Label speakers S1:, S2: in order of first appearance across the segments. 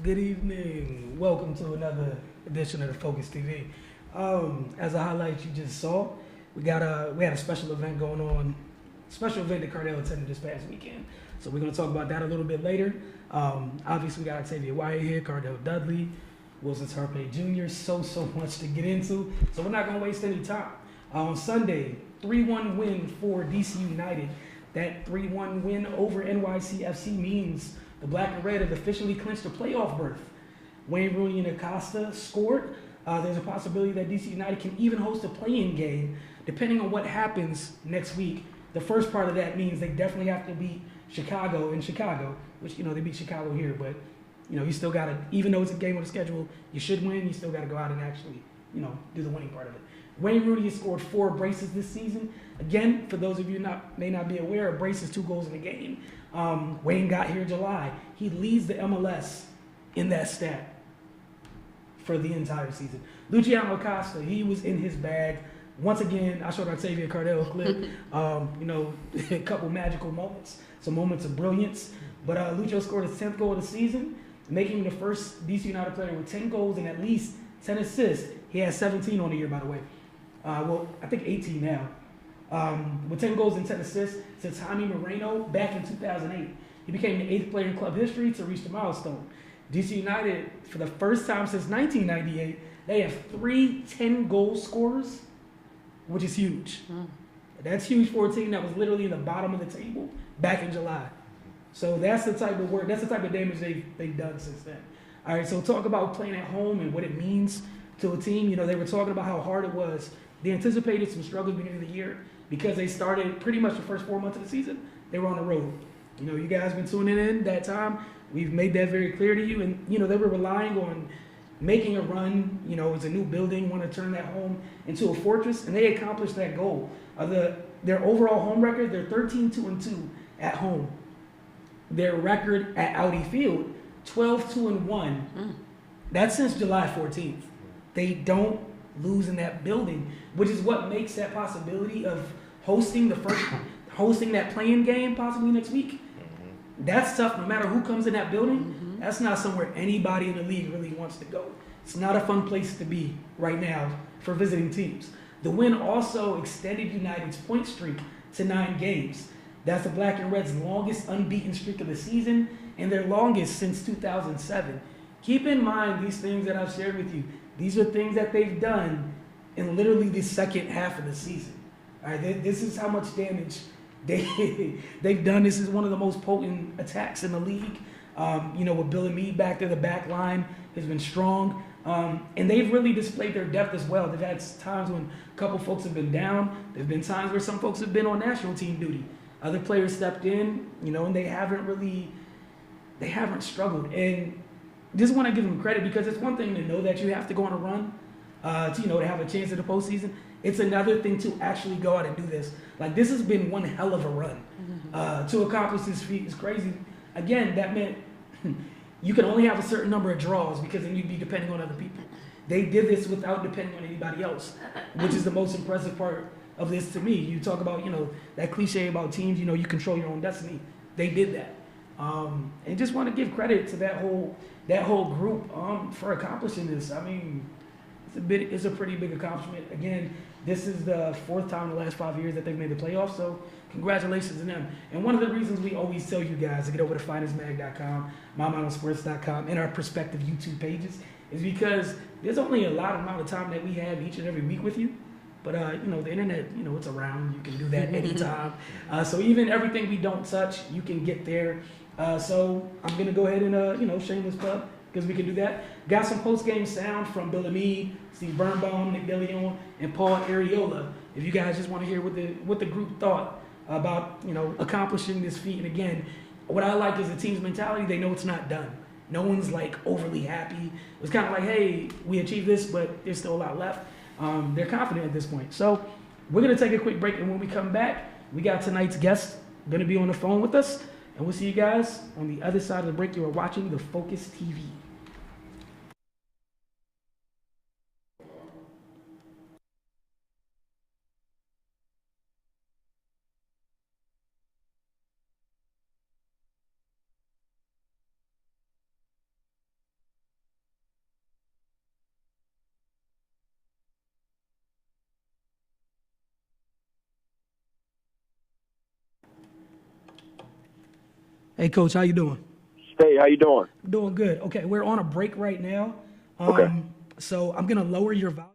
S1: Good evening. Welcome to another edition of the Focus TV. As a highlight you just saw, we had a special event going on, special event that Cardell attended this past weekend. So we're going to talk about that a little bit later. Obviously, we got Octavia Wyatt here, Cardell Dudley, Wilson Harpay Jr. So much to get into. So we're not going to waste any time. On Sunday, 3-1 win for DC United. That 3-1 win over NYCFC means the Black and Red have officially clinched a playoff berth. Wayne Rooney and Acosta scored. There's a possibility that DC United can even host a play-in game, depending on what happens next week. The first part of that means they definitely have to beat Chicago in Chicago, which, they beat Chicago here, but, you still got to, even though it's a game on the schedule, you should win, you still got to go out and actually, do the winning part of it. Wayne Rooney has scored 4 braces this season. Again, for those of you may not be aware, a brace is 2 goals in a game. Wayne got here in July. He leads the MLS in that stat for the entire season. Luciano Acosta, he was in his bag. Once again, I showed Octavia Cardell a clip. A couple magical moments, some moments of brilliance. But Lucio scored his 10th goal of the season, making him the first DC United player with 10 goals and at least 10 assists. He has 17 on the year, by the way. I think 18 now. With 10 goals and 10 assists since Jaime Moreno back in 2008. He became the 8th player in club history to reach the milestone. DC United, for the first time since 1998, they have 3 10-goal scorers, which is huge. That's huge for a team that was literally in the bottom of the table back in July. So that's the type of work, that's the type of damage they've done since then. All right, so talk about playing at home and what it means to a team. They were talking about how hard it was. They anticipated some struggles beginning of the year because they started pretty much the first 4 months of the season. They were on the road. You guys been tuning in that time. We've made that very clear to you. And, they were relying on making a run. It's a new building, want to turn that home into a fortress. And they accomplished that goal. Their overall home record, they're 13-2-2 at home. Their record at Audi Field, 12-2-1. That's since July 14th. They don't lose in that building, which is what makes that possibility of hosting that playing game possibly next week. That's tough no matter who comes in that building. That's not somewhere anybody in the league really wants to go. It's not a fun place to be right now for visiting teams. The win also extended United's point streak to 9 games. That's the Black and Red's longest unbeaten streak of the season and their longest since 2007. Keep in mind these things that I've shared with you. These are things that they've done in literally the second half of the season. All right, this is how much damage they've done. This is one of the most potent attacks in the league. With Bill and Meade back there, the back line has been strong. And they've really displayed their depth as well. They've had times when a couple folks have been down. There's been times where some folks have been on national team duty. Other players stepped in, and they haven't struggled. And just want to give them credit because it's one thing to know that you have to go on a run, to have a chance at the postseason. It's another thing to actually go out and do this. Like, this has been one hell of a run. To accomplish this feat is crazy. Again, that meant you can only have a certain number of draws because then you'd be depending on other people. They did this without depending on anybody else, which is the most impressive part of this to me. You talk about, that cliche about teams, you control your own destiny. They did that. And just want to give credit to that whole group for accomplishing this. I mean, it's a pretty big accomplishment. Again, this is the 4th time in the last 5 years that they've made the playoffs, so congratulations to them. And one of the reasons we always tell you guys to get over to finestmag.com, mymodelsports.com, and our prospective YouTube pages is because there's only a lot amount of time that we have each and every week with you. But, the internet, it's around. You can do that anytime. So even everything we don't touch, you can get there. So I'm going to go ahead and, shameless plug, because we can do that. Got some post-game sound from Bill and Meade, Steve Birnbaum, Nick DeLeon, and Paul Ariola. If you guys just want to hear what the group thought about, accomplishing this feat. And again, what I like is the team's mentality. They know it's not done. No one's overly happy. It was kind of like, hey, we achieved this, but there's still a lot left. They're confident at this point. So we're going to take a quick break, and when we come back, we got tonight's guest going to be on the phone with us, and we'll see you guys on the other side of the break. You are watching the Focus TV. Hey, Coach, how you doing?
S2: Hey, how you doing?
S1: Doing good. Okay, we're on a break right now.
S2: Okay.
S1: So I'm going to lower your volume.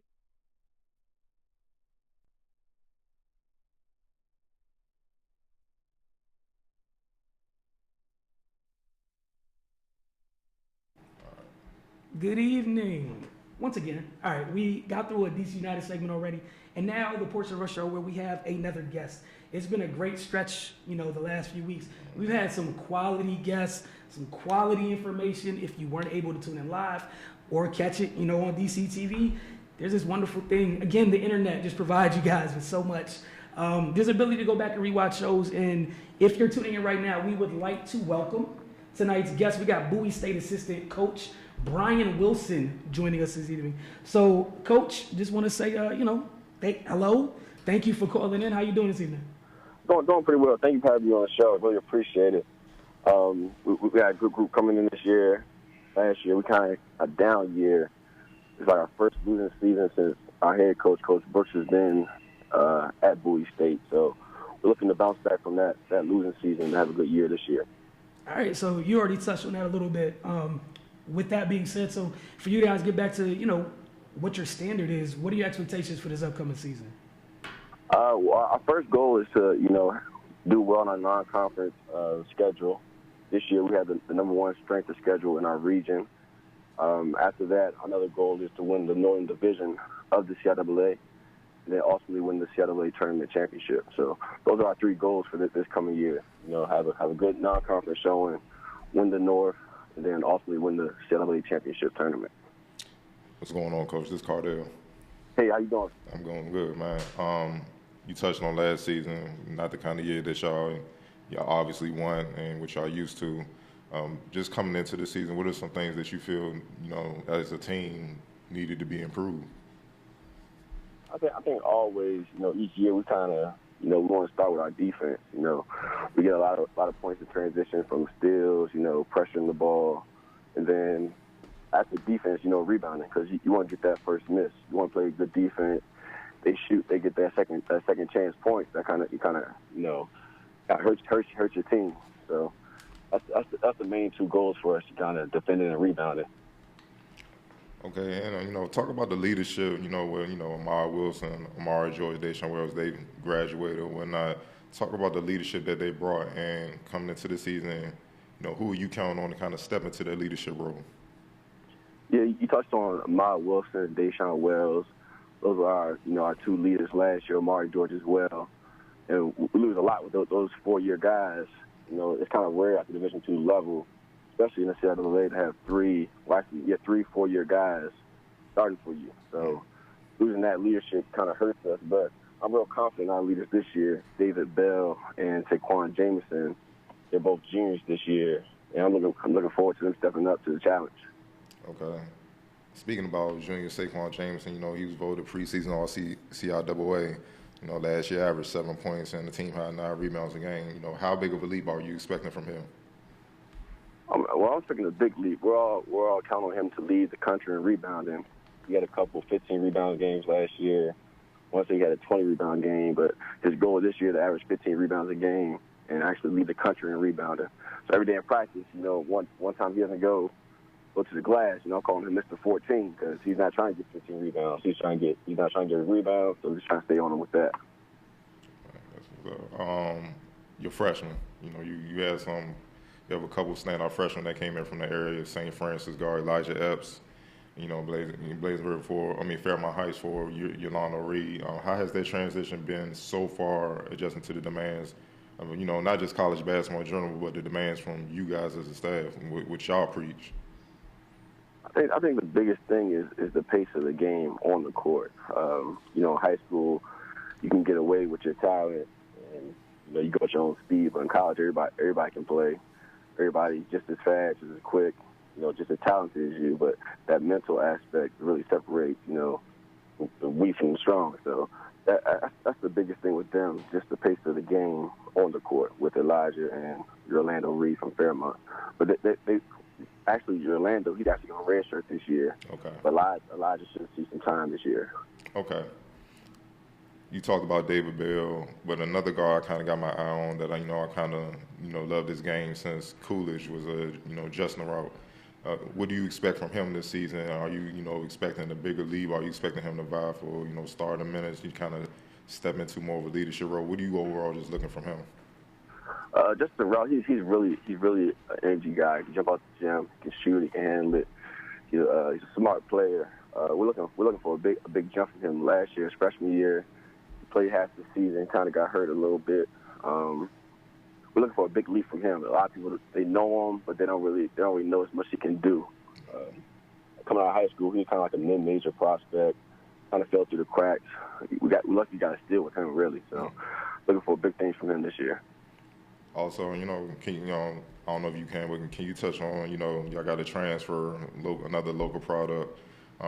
S1: Good evening. Once again, all right, we got through a DC United segment already, and now the portion of our show where we have another guest. It's been a great stretch, the last few weeks. We've had some quality guests, some quality information. If you weren't able to tune in live or catch it, on DC TV, there's this wonderful thing. Again, the internet just provides you guys with so much. There's ability to go back and rewatch shows, and if you're tuning in right now, we would like to welcome tonight's guest. We got Bowie State Assistant Coach Bryan Wilson joining us this evening. So, Coach, just want to say, hello. Thank you for calling in. How you doing this evening?
S2: Doing pretty well. Thank you for having me on the show. I really appreciate it. We got a good group coming in this year. Last year, we kind of a down year. It's like our first losing season since our head coach, Coach Brooks, has been at Bowie State. So we're looking to bounce back from that losing season and have a good year this year.
S1: All right, so you already touched on that a little bit. With that being said, so for you guys, get back to, what your standard is. What are your expectations for this upcoming season?
S2: Well, our first goal is to, do well on our non-conference schedule. This year we have the number one strength of schedule in our region. After that, another goal is to win the Northern Division of the CIAA, and then ultimately win the CIAA Tournament Championship. So those are our three goals for this coming year. Have a good non-conference showing, win the North, and then ultimately win the CIAA Championship Tournament.
S3: What's going on, Coach? This is Cardell.
S2: Hey, how you doing?
S3: I'm going good, man. You touched on last season, not the kind of year that y'all obviously won and what y'all used to. Just coming into the season, what are some things that you feel, as a team needed to be improved?
S2: I think always, each year we kind of, we want to start with our defense. We get a lot of points in transition from steals, pressuring the ball, and then after defense, rebounding, because you want to get that first miss. You want to play good defense. They shoot, they get that second chance points. That kind of hurts your team. So that's the main two goals for us, kind of defending and rebounding.
S3: Okay, and talk about the leadership. Where Amir Wilson, Amari George, Deshawn Wells, they graduated or whatnot. Talk about the leadership that they brought, and coming into the season, who are you counting on to kind of step into their leadership role?
S2: Yeah, you touched on Amir Wilson, Deshawn Wells. Those were our two leaders last year. Amari George as well, and we lose a lot with those 4-year guys. It's kind of rare at the Division II level, especially in the CIAA, to have 3 4-year guys starting for you. So losing that leadership kind of hurts us, but I'm real confident in our leaders this year. David Bell and Taquan Jamison, they're both juniors this year, and I'm looking forward to them stepping up to the challenge.
S3: Okay. Speaking about junior Saquon Jameson, he was voted preseason All-CIAA. Last year averaged 7 points and the team had 9 rebounds a game. How big of a leap are you expecting from him?
S2: Well, I'm expecting a big leap. We're all counting on him to lead the country in rebounding. He had a couple 15 rebound games last year. Once he had a 20 rebound game, but his goal this year to average 15 rebounds a game and actually lead the country in rebounding. So every day in practice, one time he doesn't go to the glass, calling him Mr. 14 because he's not trying to get 15 rebounds. He's not trying to get a rebound, so he's trying to stay on him with that.
S3: Your freshman, you have a couple standout freshmen that came in from the area of St. Francis guard Elijah Epps, Blazenburg Fairmont Heights for Yolanda Reed. How has that transition been so far, adjusting to the demands of, not just college basketball in general, but the demands from you guys as a staff, which y'all preach?
S2: I think the biggest thing is the pace of the game on the court. High school, you can get away with your talent, and you go at your own speed. But in college, everybody can play. Everybody just as fast, just as quick, just as talented as you. But that mental aspect really separates, the weak from the strong. So that's the biggest thing with them, just the pace of the game on the court with Elijah and Orlando Reed from Fairmont. But they actually, Orlando, he's actually on red shirt this year.
S3: Okay.
S2: But Elijah should see some time this year.
S3: Okay. you talked about David Bell, but another guard I kind of got my eye on that I kind of loved his game since Coolidge was Justin Rout. What do you expect from him this season? Are you expecting a bigger lead? Are you expecting him to vie for starting minutes? You kind of step into more of a leadership role. What are you overall just looking from him?
S2: Justin Rout, he's really an energy guy. He can jump out the gym, he can shoot, he can handle it. He's a smart player. We're looking for a big jump from him last year, his freshman year. He played half the season, kind of got hurt a little bit. We're looking for a big leap from him. A lot of people, they know him, but they don't really know as much he can do. Coming out of high school, he was kind of like a mid-major prospect. Kind of fell through the cracks. We lucky got a steal with him, really. So, looking for big things from him this year.
S3: Also, can you, I don't know if you can, but can you touch on, y'all got a transfer, another local product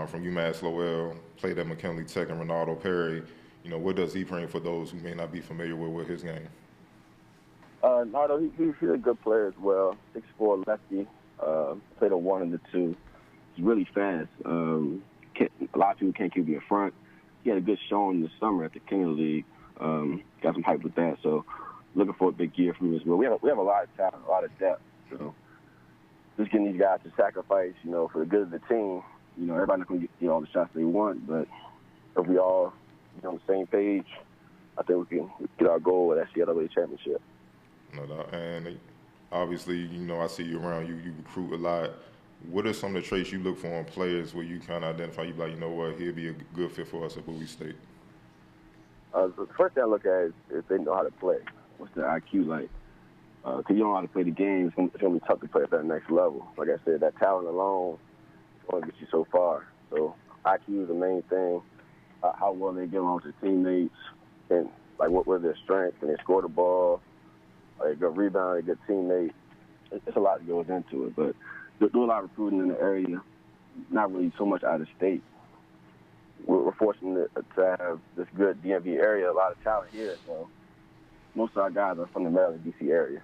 S3: from UMass Lowell, played at McKinley Tech, and Ronaldo Perry. What does he bring for those who may not be familiar with his game?
S2: Nardo, he's a good player as well. 6'4" lefty, played a 1 and a 2. He's really fast. A lot of people can't keep him in front. He had a good showing this summer at the King of the League. Got some hype with that. So looking for a big year from him as well. We have a lot of talent, a lot of depth. So just getting these guys to sacrifice, for the good of the team. Everybody's not going to get all the shots they want, but if we all on the same page, I think we can get our goal at that CLA championship.
S3: No doubt. And obviously, I see you around. You recruit a lot. What are some of the traits you look for in players where you kind of identify, you be like, what, he'll be a good fit for us at Bowie State?
S2: The first thing I look at is if they know how to play. What's their IQ like? Because you don't know how to play the game, it's going to be tough to play at that next level. Like I said, that talent alone is going to get you so far. So IQ is the main thing. How well they get along with their teammates, and like what are their strengths? Can they score the ball? Are they a good rebounder, a good teammate? It's a lot that goes into it, but do a lot of recruiting in the area, not really so much out of state. We're fortunate to have this good DMV area, a lot of talent here, so most of our guys are from the Maryland, D.C. area.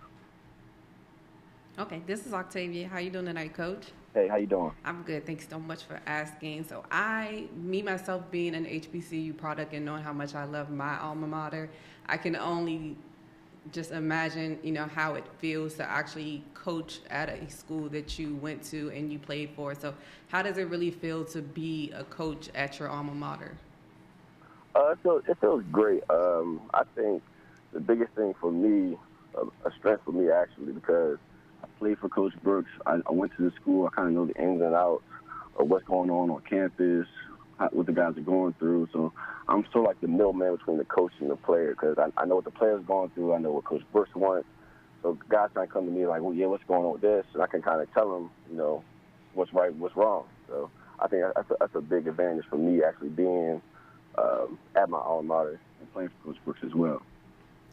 S4: Okay, this is Octavia. How you doing tonight, Coach?
S2: Hey, how you doing?
S4: I'm good. Thanks so much for asking. So myself being an HBCU product and knowing how much I love my alma mater, I can only just imagine, how it feels to actually coach at a school that you went to and you played for. So how does it really feel to be a coach at your alma mater?
S2: It feels great. I think the biggest thing for me, a strength for me actually, because I played for Coach Brooks. I went to the school. I kind of know the ins and outs of what's going on campus, what the guys are going through. So I'm sort of like the middleman between the coach and the player, because I know what the player's going through. I know what Coach Brooks wants. So guys trying to come to me like, well, yeah, what's going on with this? And I can kind of tell them, what's right, what's wrong. So I think that's a big advantage for me actually being at my alma mater and playing for Coach Brooks as well.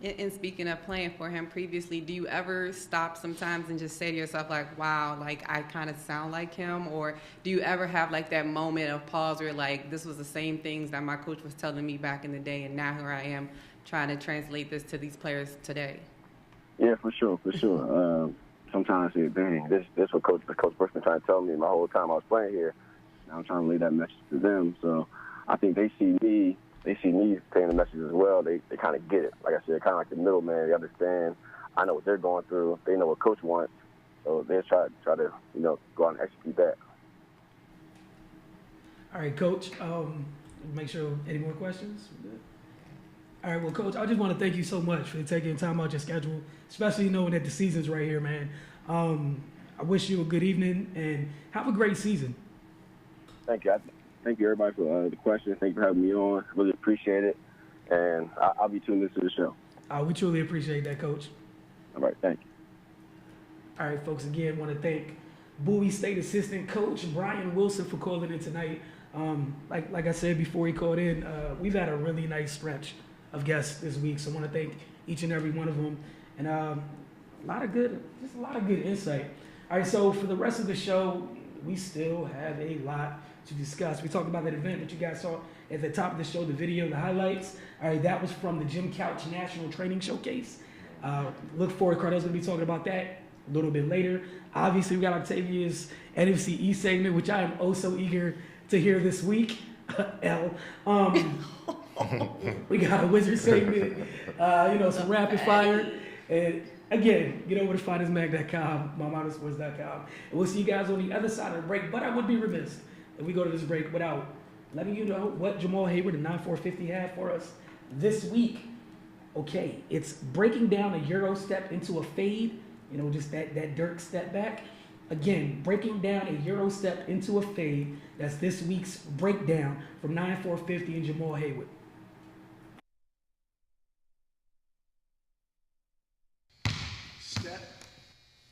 S4: And speaking of playing for him previously, do you ever stop sometimes and just say to yourself, like, wow, like I kind of sound like him? Or do you ever have like that moment of pause where like this was the same things that my coach was telling me back in the day, and now here I am trying to translate this to these players today?
S2: Yeah, for sure. Sometimes I say, dang, this what Coach Brooks been trying to tell me my whole time I was playing here. Now I'm trying to lay that message to them. So I think they see me saying the message as well. They kind of get it. Like I said, kind of like the middleman. They understand. I know what they're going through. They know what Coach wants. So they try to go out and execute that.
S1: All right, Coach. Make sure. Any more questions? All right, well, Coach, I just want to thank you so much for taking time out your schedule, especially knowing that the season's right here, man. I wish you a good evening and have a great season.
S2: Thank you. Thank you, everybody, for the questions. Thank you for having me on. Really appreciate it. And I'll be tuning into the show.
S1: We truly appreciate that, Coach.
S2: All right, thank you.
S1: All right, folks, again, want to thank Bowie State Assistant Coach Bryan Wilson for calling in tonight. Like I said before he called in, we've had a really nice stretch of guests this week, so I want to thank each and every one of them. And a lot of good insight. All right, so for the rest of the show, we still have a lot to discuss. We talked about that event that you guys saw at the top of the show, the video, the highlights. All right, that was from the Jim Couch National Training Showcase. Look forward, Cardell's going to be talking about that a little bit later. Obviously, we got Octavia's NFC East segment, which I am oh so eager to hear this week. We got a wizard segment, some rapid fire. And again, get over to finestmag.com, mymotorsports.com. And we'll see you guys on the other side of the break. But I would be remiss if we go to this break without letting you know what Jamal Hayward and 9450 had for us this week. Okay, it's breaking down a Euro step into a fade, just that Dirk step back. Again, breaking down a Euro step into a fade. That's this week's breakdown from 9450 and Jamal Hayward.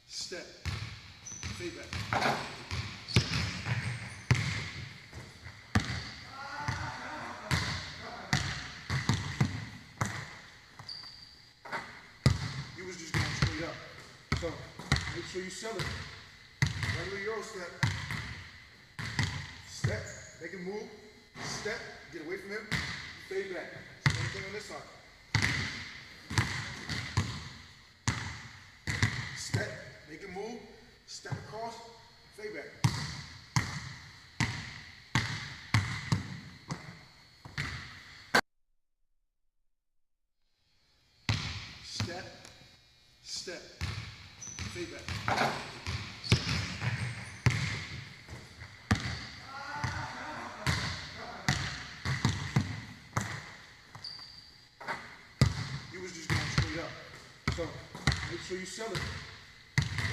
S5: Step, feedback. You was just going straight up. So, make sure you sell it. Regular Euro step. Step, make him move. Step, get away from him. Fade back. Same thing on this side. Step, make him move. Step across. Fade back. Step, fade back. You was just going straight up. So, make sure you sell it.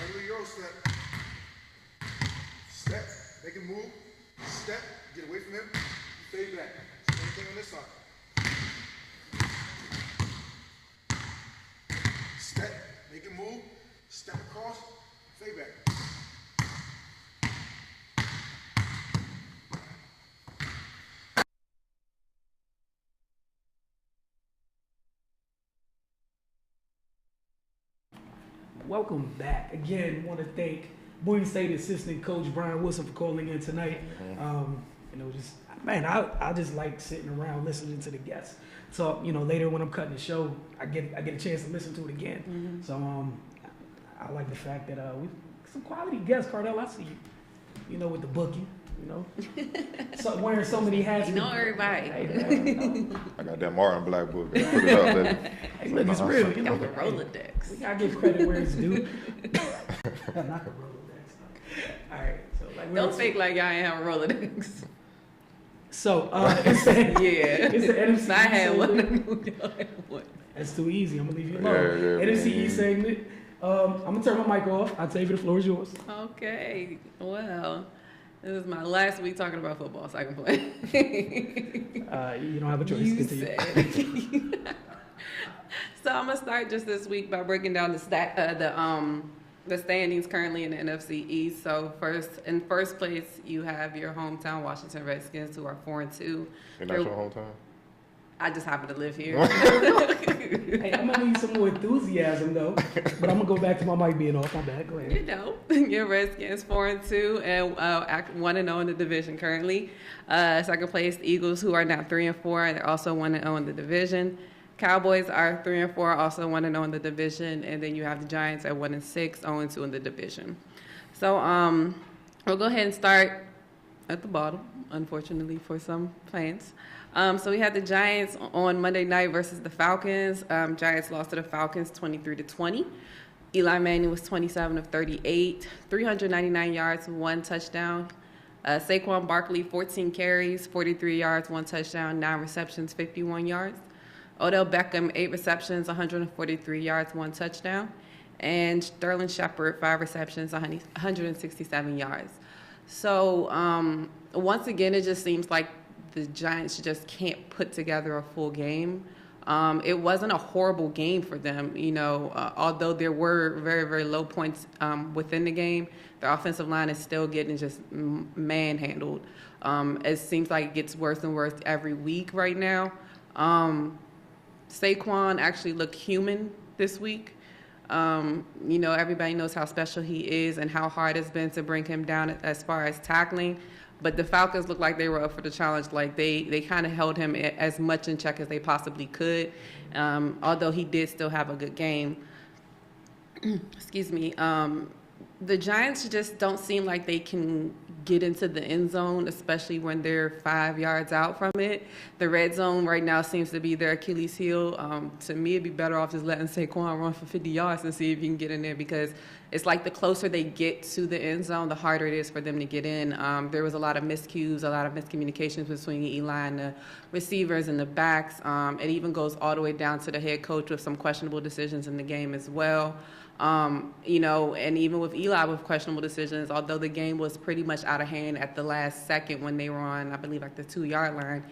S5: Regular Euro step. Step, make him move. Step, get away from him. Fade back. Same thing on this side. Step, make him move. Step across. Fade back.
S1: Welcome back. Again, want to thank Bowie State Assistant Coach Bryan Wilson for calling in tonight. I just like sitting around listening to the guests. So, later when I'm cutting the show, I get a chance to listen to it again. Mm-hmm. So, I like the fact that we some quality guests. Cardell, I see you, with the booking, so wearing so many hats.
S4: Everybody.
S3: I got that Martin Black book. Put it up there.
S1: Hey, look, it's real.
S4: Got the Rolodex.
S1: We gotta give credit where it's due. Not the Rolodex. All right. So
S4: don't fake like y'all ain't have a Rolodex.
S1: So it's the NFC.
S4: I had one.
S1: That's too easy. I'm gonna leave you alone. NFC East segment. I'm gonna turn my mic off. Octavia, the floor is yours.
S4: Okay. Well, this is my last week talking about football, so I can play.
S1: You don't have a choice. Continue.
S4: So I'm gonna start just this week by breaking down the standings currently in the NFC East. So in first place, you have your hometown Washington Redskins, who are 4-2.
S3: And that's your hometown?
S4: I just happen to live here.
S1: Hey, I'm gonna need some more enthusiasm though. But I'm gonna go back to my mic being off. My bad. Go ahead.
S4: Your Redskins 4-2 and 1-0 in the division currently. Second place, the Eagles, who are now 3-4, and they're also 1-0 in the division. Cowboys are 3-4, also 1-0 in the division, and then you have the Giants at 1-6, 0-2 in the division. So we'll go ahead and start at the bottom, unfortunately for some fans. So we had the Giants on Monday night versus the Falcons. Giants lost to the Falcons 23-20. Eli Manning was 27 of 38, 399 yards, 1 touchdown. Saquon Barkley, 14 carries, 43 yards, 1 touchdown, 9 receptions, 51 yards. Odell Beckham, 8 receptions, 143 yards, 1 touchdown. And Sterling Shepard, 5 receptions, 167 yards. So once again, it just seems like the Giants just can't put together a full game. It wasn't a horrible game for them, although there were very, very low points within the game. The offensive line is still getting just manhandled. It seems like it gets worse and worse every week right now. Saquon actually looked human this week. Everybody knows how special he is and how hard it's been to bring him down as far as tackling. But the Falcons looked like they were up for the challenge. Like they kind of held him as much in check as they possibly could, although he did still have a good game. Excuse me. The Giants just don't seem like they can get into the end zone, especially when they're 5 yards out from it. The red zone right now seems to be their Achilles heel. To me, it'd be better off just letting Saquon run for 50 yards and see if you can get in there, because it's like the closer they get to the end zone, the harder it is for them to get in. There was a lot of miscues, a lot of miscommunications between Eli and the receivers and the backs. It even goes all the way down to the head coach with some questionable decisions in the game as well. And even with Eli with questionable decisions, although the game was pretty much out of hand at the last second when they were on, I believe, like the 2-yard line,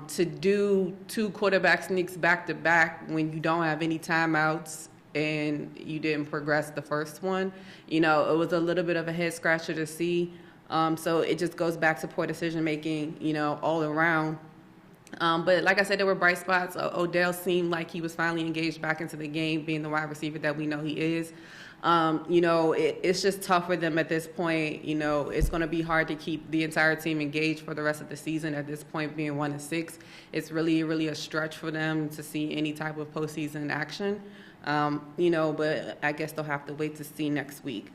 S4: to do 2 quarterback sneaks back-to-back when you don't have any timeouts and you didn't progress the first one, it was a little bit of a head-scratcher to see. So it just goes back to poor decision-making, all around. But like I said, there were bright spots. Odell seemed like he was finally engaged back into the game, being the wide receiver that we know he is. It's just tough for them at this point. It's going to be hard to keep the entire team engaged for the rest of the season at this point, being 1-6. It's really, really a stretch for them to see any type of postseason action. But I guess they'll have to wait to see next week.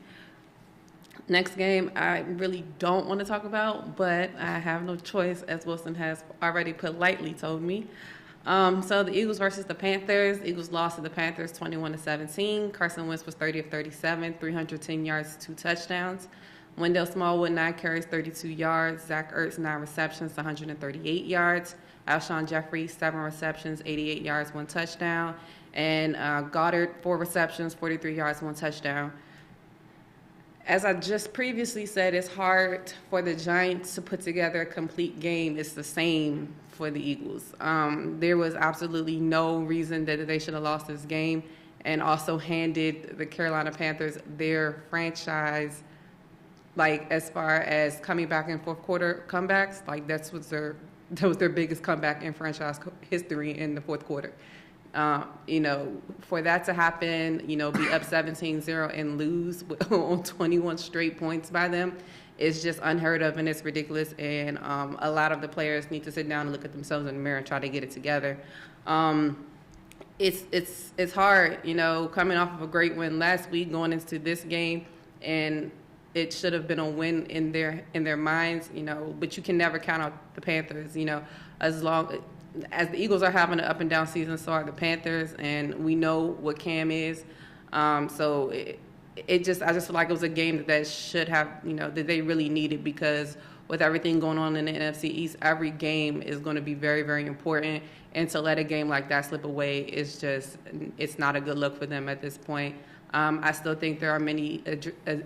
S4: Next game, I really don't want to talk about, but I have no choice, as Wilson has already politely told me. So the Eagles versus the Panthers. Eagles lost to the Panthers 21-17. Carson Wentz was 30 of 37, 310 yards, 2 touchdowns. Wendell Smallwood, 9 carries, 32 yards. Zach Ertz, 9 receptions, 138 yards. Alshon Jeffrey, 7 receptions, 88 yards, 1 touchdown. And Goddard, 4 receptions, 43 yards, 1 touchdown. As I just previously said, it's hard for the Giants to put together a complete game. It's the same for the Eagles. There was absolutely no reason that they should have lost this game, and also handed the Carolina Panthers their franchise, like as far as coming back in fourth quarter comebacks, like that was their biggest comeback in franchise history in the fourth quarter. For that to happen, be up 17-0 and lose on 21 straight points by them is just unheard of, and it's ridiculous. And a lot of the players need to sit down and look at themselves in the mirror and try to get it together. It's hard, coming off of a great win last week, going into this game, and it should have been a win in their minds, but you can never count out the Panthers, as the Eagles are having an up-and-down season, so are the Panthers, and we know what Cam is. So I just feel like it was a game that should have, that they really needed, because with everything going on in the NFC East, every game is going to be very, very important. And to let a game like that slip away it's not a good look for them at this point. I still think there are many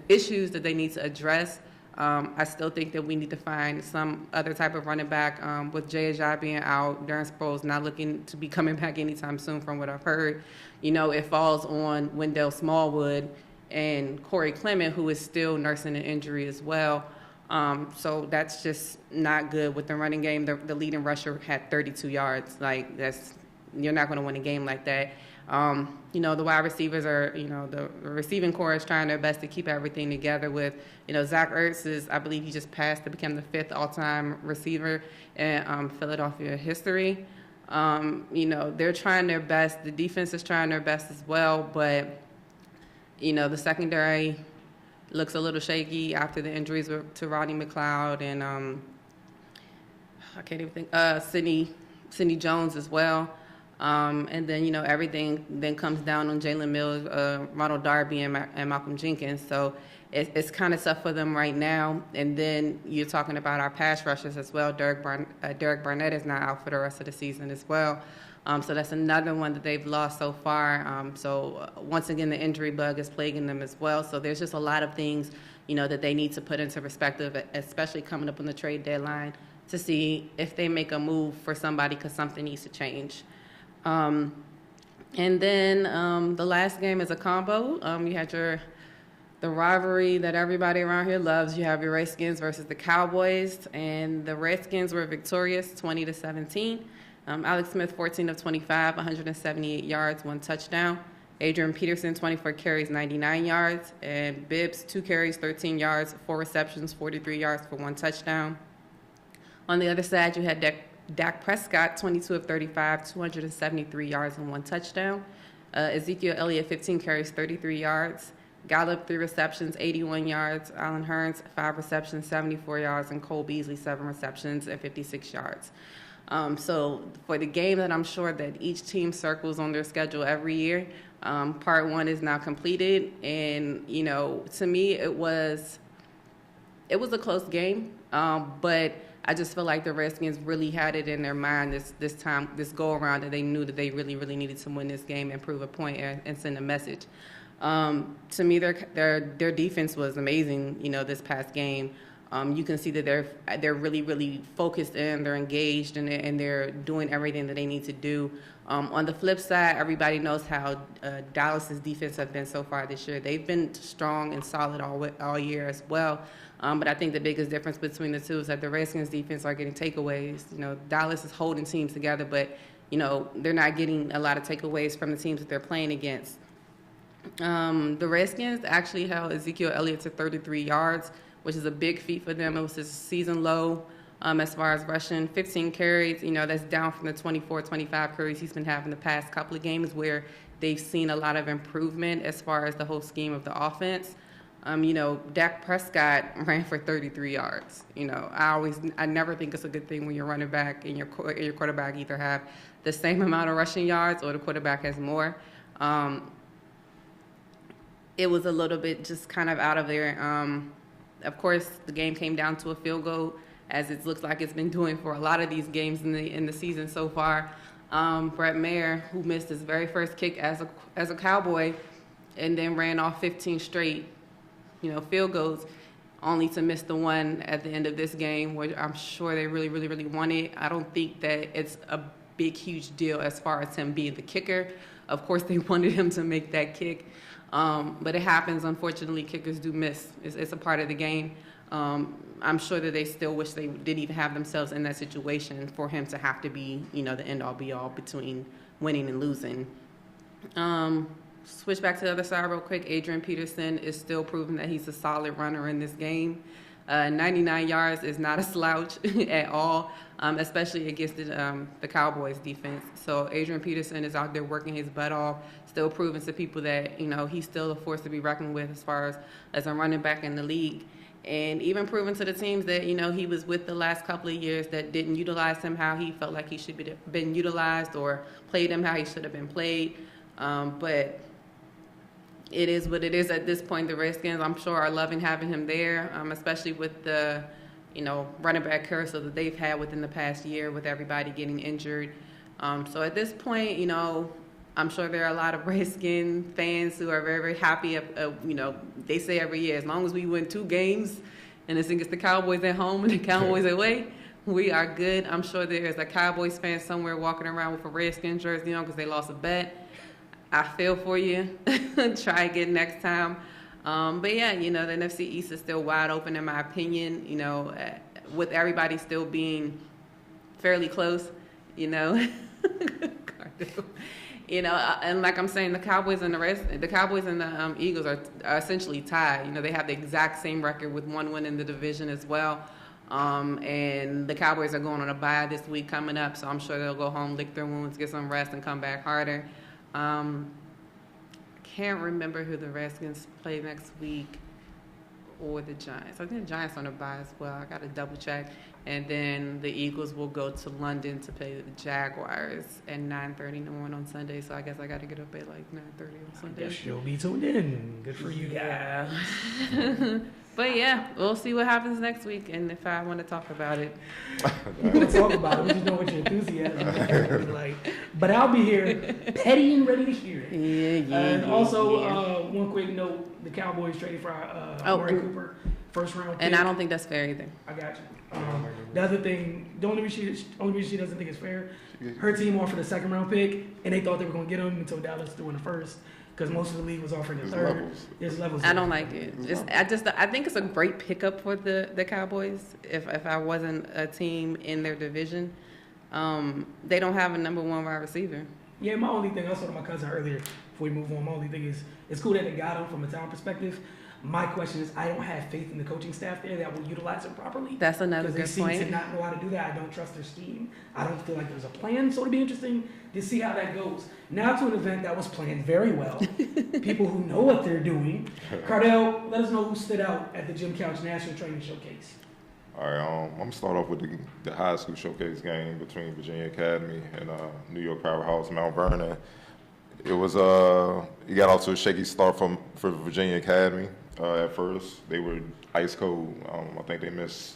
S4: issues that they need to address. I still think that we need to find some other type of running back. With Jay Ajayi being out, Darren Sproles not looking to be coming back anytime soon from what I've heard. It falls on Wendell Smallwood and Corey Clement, who is still nursing an injury as well. So that's just not good with the running game. The leading rusher had 32 yards. You're not going to win a game like that. The wide receivers are, the receiving core is trying their best to keep everything together with, Zach Ertz I believe he just passed to become the 5th all-time receiver in Philadelphia history. They're trying their best. The defense is trying their best as well, but, the secondary looks a little shaky after the injuries to Rodney McLeod and I can't even think, Sidney Jones as well. And then, everything then comes down on Jalen Mills, Ronald Darby, and Malcolm Jenkins. So it's kind of tough for them right now. And then you're talking about our pass rushers as well. Derek Barnett is not out for the rest of the season as well. So that's another one that they've lost so far. So once again, the injury bug is plaguing them as well. So there's just a lot of things, that they need to put into perspective, especially coming up on the trade deadline, to see if they make a move for somebody, because something needs to change. And then the last game is a combo. You had the rivalry that everybody around here loves. You have your Redskins versus the Cowboys, and the Redskins were victorious 20-17. Alex Smith, 14 of 25, 178 yards, 1 touchdown. Adrian Peterson, 24 carries, 99 yards. And Bibbs, 2 carries, 13 yards, 4 receptions, 43 yards for 1 touchdown. On the other side, you had Dak Prescott, 22 of 35, 273 yards and 1 touchdown. Ezekiel Elliott, 15 carries, 33 yards. Gallup, 3 receptions, 81 yards. Allen Hurns, 5 receptions, 74 yards. And Cole Beasley, 7 receptions and 56 yards. So for the game that I'm sure that each team circles on their schedule every year, part 1 is now completed. And, you know, to me, it was a close game, but I just feel like the Redskins really had it in their mind this time, this go around, that they knew that they really, really needed to win this game and prove a point and send a message. To me, their defense was amazing, you know, this past game. You can see that they're really, really focused and they're engaged and they're doing everything that they need to do. On the flip side, everybody knows how Dallas's defense has been so far this year. They've been strong and solid all year as well. But I think the biggest difference between the two is that the Redskins defense are getting takeaways. You know, Dallas is holding teams together, but, you know, they're not getting a lot of takeaways from the teams that they're playing against. The Redskins actually held Ezekiel Elliott to 33 yards, which is a big feat for them. It was his season low as far as rushing. 15 carries, you know, that's down from the 24, 25 carries he's been having the past couple of games where they've seen a lot of improvement as far as the whole scheme of the offense. You know, Dak Prescott ran for 33 yards. You know, I never think it's a good thing when your running back and your quarterback either have the same amount of rushing yards or the quarterback has more. It was a little bit just kind of out of there. Of course, the game came down to a field goal, as it looks like it's been doing for a lot of these games in the season so far. Brett Maher, who missed his very first kick as a Cowboy, and then ran off 15 straight, you know, field goals, only to miss the one at the end of this game, which I'm sure they really, really, really wanted. I don't think that it's a big, huge deal as far as him being the kicker. Of course, they wanted him to make that kick. But it happens. Unfortunately, kickers do miss. It's a part of the game. I'm sure that they still wish they didn't even have themselves in that situation for him to have to be, you know, the end-all, be-all between winning and losing. Switch back to the other side real quick. Adrian Peterson is still proving that he's a solid runner in this game. 99 yards is not a slouch at all, especially against the Cowboys defense. So Adrian Peterson is out there working his butt off, still proving to people that, you know, he's still a force to be reckoned with as far as a running back in the league. And even proving to the teams that, you know, he was with the last couple of years that didn't utilize him how he felt like he should be been utilized or played him how he should have been played. But it is what it is at this point. The Redskins, I'm sure, are loving having him there, especially with the, you know, running back carousel that they've had within the past year with everybody getting injured. So at this point, you know, I'm sure there are a lot of Redskin fans who are very, very happy. You know, they say every year, as long as we win 2 games and it's against the Cowboys at home and the Cowboys away, we are good. I'm sure there's a Cowboys fan somewhere walking around with a Redskin jersey on because they lost a bet. I feel for you. Try again next time. But yeah, you know, the NFC East is still wide open in my opinion, you know, with everybody still being fairly close, you know. Cardell. You know, and like I'm saying, the Cowboys and the Eagles are essentially tied. You know, they have the exact same record with 1 win in the division as well. And the Cowboys are going on a bye this week coming up, so I'm sure they'll go home, lick their wounds, get some rest, and come back harder. Can't remember who the Redskins play next week or the Giants. I think the Giants on a bye as well. I got to double check. And then the Eagles will go to London to play the Jaguars at 9:30 in the morning on Sunday. So I guess I got to get up at like 9:30 on Sunday.
S1: I guess you'll be tuned in. Good for you guys.
S4: But yeah, we'll see what happens next week, and if I want to talk about it.
S1: We're going to talk about it. We just know what your enthusiasm is like. But I'll be here, petty and ready to hear it. And also, one quick note, the Cowboys traded for Amari Cooper, first round pick.
S4: And I don't think that's fair either.
S1: I got you. The other thing, the only reason she doesn't think it's fair, her team offered a second round pick, and they thought they were going to get him until Dallas threw in the first. Because most of the league was offering the third. There's levels. I
S4: don't like it. I think it's a great pickup for the Cowboys. If I wasn't a team in their division, they don't have a number 1 wide receiver.
S1: Yeah, my only thing, I was talking to my cousin earlier before we move on, my only thing is it's cool that they got him from a talent perspective. My question is, I don't have faith in the coaching staff there that will utilize it properly.
S4: That's another
S1: because
S4: good
S1: they seem
S4: point.
S1: to not know how to do that. I don't trust their scheme. I don't feel like there's a plan. So it'll be interesting to see how that goes. Now to an event that was planned very well. People who know what they're doing. Cardell, let us know who stood out at the Jim Couch National Training Showcase.
S3: All right, I'm gonna start off with the high school showcase game between Virginia Academy and New York powerhouse Mount Vernon. It was it got off to a shaky start for Virginia Academy. At first, they were ice cold. I think they missed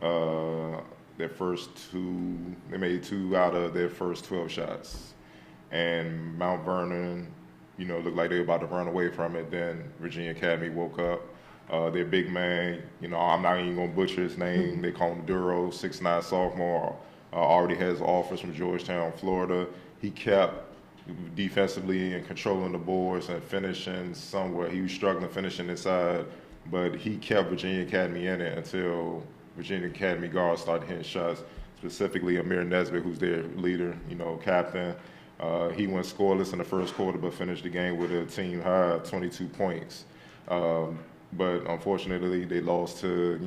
S3: their first two. They made 2 out of their first 12 shots, and Mount Vernon, looked like they were about to run away from it. Then Virginia Academy woke up. Their big man, I'm not even going to butcher his name. They call him Duro, 6'9" sophomore, already has offers from Georgetown, Florida. He kept defensively and controlling the boards and finishing somewhere. He was struggling finishing inside, but he kept Virginia Academy in it until Virginia Academy guards started hitting shots, specifically Amir Nesbitt, who's their leader, captain. He went scoreless in the first quarter, but finished the game with a team high 22 points. But unfortunately, they lost to,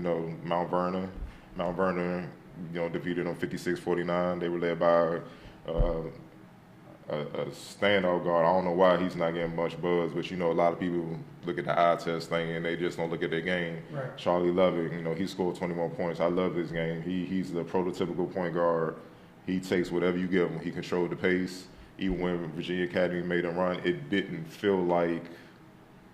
S3: Mount Vernon. Mount Vernon, defeated them 56-49. They were led by a standout guard. I don't know why he's not getting much buzz, but a lot of people look at the eye test thing and they just don't look at their game.
S1: Right.
S3: Charlie Lovett, he scored 21 points. I love this game. He's the prototypical point guard. He takes whatever you give him. He controlled the pace. Even when Virginia Academy made him run, it didn't feel like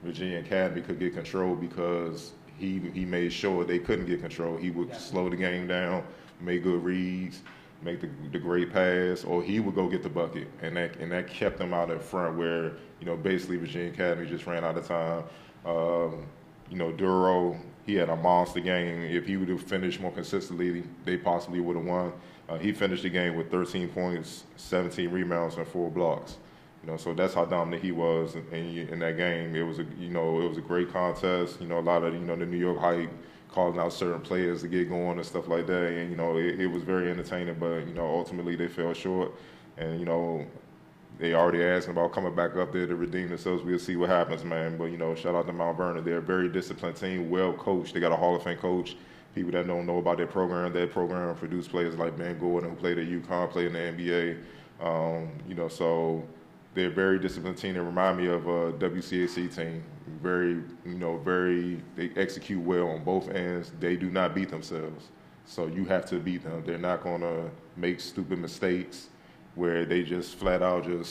S3: Virginia Academy could get control because he made sure they couldn't get control. He would slow the game down, make good reads, make the great pass, or he would go get the bucket, and that kept them out in front where, basically Virginia Academy just ran out of time. Duro, he had a monster game. If he would have finished more consistently, they possibly would have won. He finished the game with 13 points, 17 rebounds, and 4 blocks. So that's how dominant he was in that game. It was a great contest. A lot of the New York hype calling out certain players to get going and stuff like that. And it was very entertaining. But ultimately they fell short. And they already asking about coming back up there to redeem themselves. We'll see what happens, man. But shout out to Mount Vernon. They're a very disciplined team, well coached. They got a Hall of Fame coach. People that don't know about their program produced players like Ben Gordon, who played at UConn, played in the NBA. So they're a very disciplined team. They remind me of a WCAC team. They execute well on both ends. They do not beat themselves. So you have to beat them. They're not going to make stupid mistakes where they just flat out in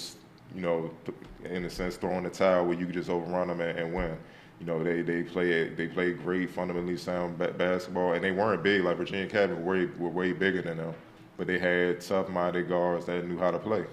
S3: a sense, throwing the towel where you can just overrun them and win. They play great, fundamentally sound basketball, and they weren't big like Virginia Academy were way bigger than them. But they had tough-minded guards that knew how to play.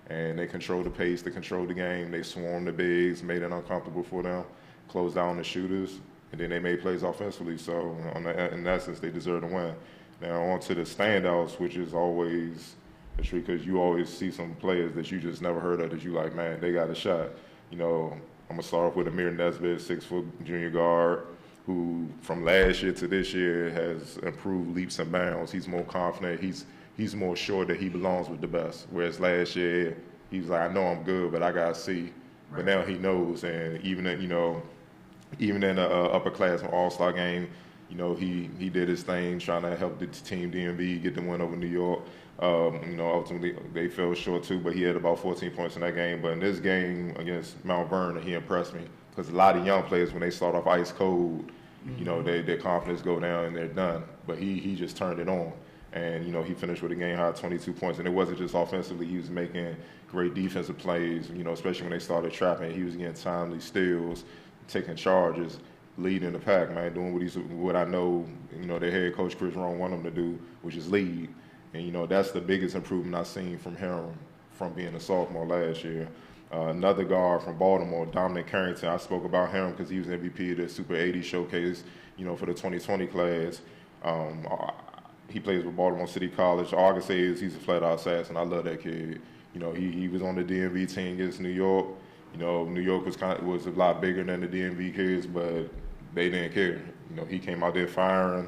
S3: And they controlled the pace, they controlled the game, they swarmed the bigs, made it uncomfortable for them, closed down the shooters, and then they made plays offensively. So in essence, they deserve to win. Now on to the standouts, which is always a treat because you always see some players that you just never heard of that you like, man, they got a shot. I'm going to start off with Amir Nesbitt, 6-foot junior guard, who from last year to this year has improved leaps and bounds. He's more confident. He's more sure that he belongs with the best. Whereas last year, he was like, I know I'm good, but I got to see. Right. But now he knows. And even in the upper class all-star game, he did his thing trying to help the team DMV get the win over New York. Ultimately they fell short too, but he had about 14 points in that game. But in this game against Mount Vernon, he impressed me because a lot of young players, when they start off ice cold, their confidence go down and they're done. But he just turned it on. And, he finished with a game high 22 points. And it wasn't just offensively. He was making great defensive plays, especially when they started trapping. He was getting timely steals, taking charges, leading the pack, man, doing what I know, their head coach Chris Rohn wanted him to do, which is lead. And, that's the biggest improvement I've seen from him from being a sophomore last year. Another guard from Baltimore, Dominic Carrington, I spoke about him because he was MVP of the Super 80 showcase, for the 2020 class. He plays with Baltimore City College. All I can say is he's a flat-out assassin. I love that kid. He was on the DMV team against New York. New York was a lot bigger than the DMV kids, but they didn't care. He came out there firing.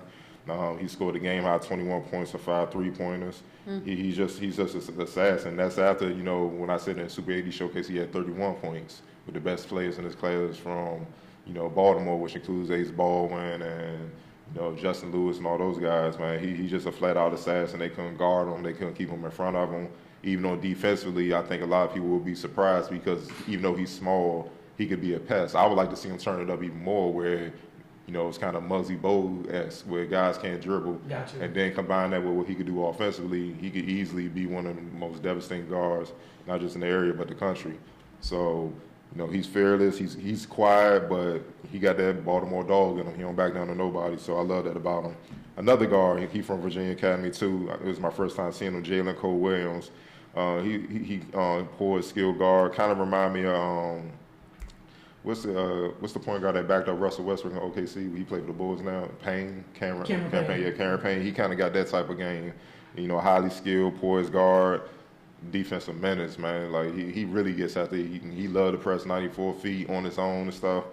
S3: He scored a game high 21 points or 5 3-pointers. He's just an assassin. That's after, when I said in the Super 80 showcase, he had 31 points with the best players in his class from Baltimore, which includes Ace Baldwin and Justin Lewis and all those guys, man. He's just a flat-out assassin. They couldn't guard him. They couldn't keep him in front of him. Even though defensively, I think a lot of people will be surprised because even though he's small, he could be a pest. I would like to see him turn it up even more where, it's kind of Muggsy Bogues-esque where guys can't dribble.
S1: Gotcha.
S3: And then combine that with what he could do offensively, he could easily be one of the most devastating guards, not just in the area, but the country. So, he's fearless. He's quiet, but he got that Baltimore dog in him. He don't back down to nobody, so I love that about him. Another guard, he from Virginia Academy too. It was my first time seeing him, Jalen Cole Williams. He poor skilled guard. Kind of remind me of what's the point guard that backed up Russell Westbrook in OKC? He played for the Bulls now. Cameron Payne. He kind of got that type of game. Highly skilled, poised guard, defensive menace, man. Like he really gets out there. He loved to press 94 feet on his own and stuff.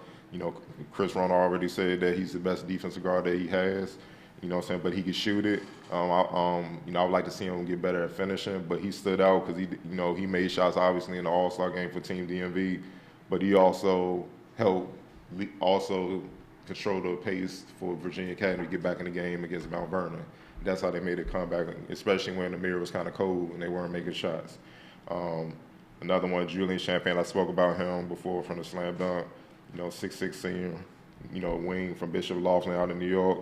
S3: Chris Ron already said that he's the best defensive guard that he has. What I'm saying? But he could shoot it. I would like to see him get better at finishing, but he stood out because he made shots obviously in the All-Star game for Team DMV, but he also helped control the pace for Virginia Academy to get back in the game against Mount Vernon. That's how they made a comeback, especially when Amir was kind of cold and they weren't making shots. Another one, Julian Champagne. I spoke about him before from the slam dunk. 6'6" senior, wing from Bishop Laughlin out in New York.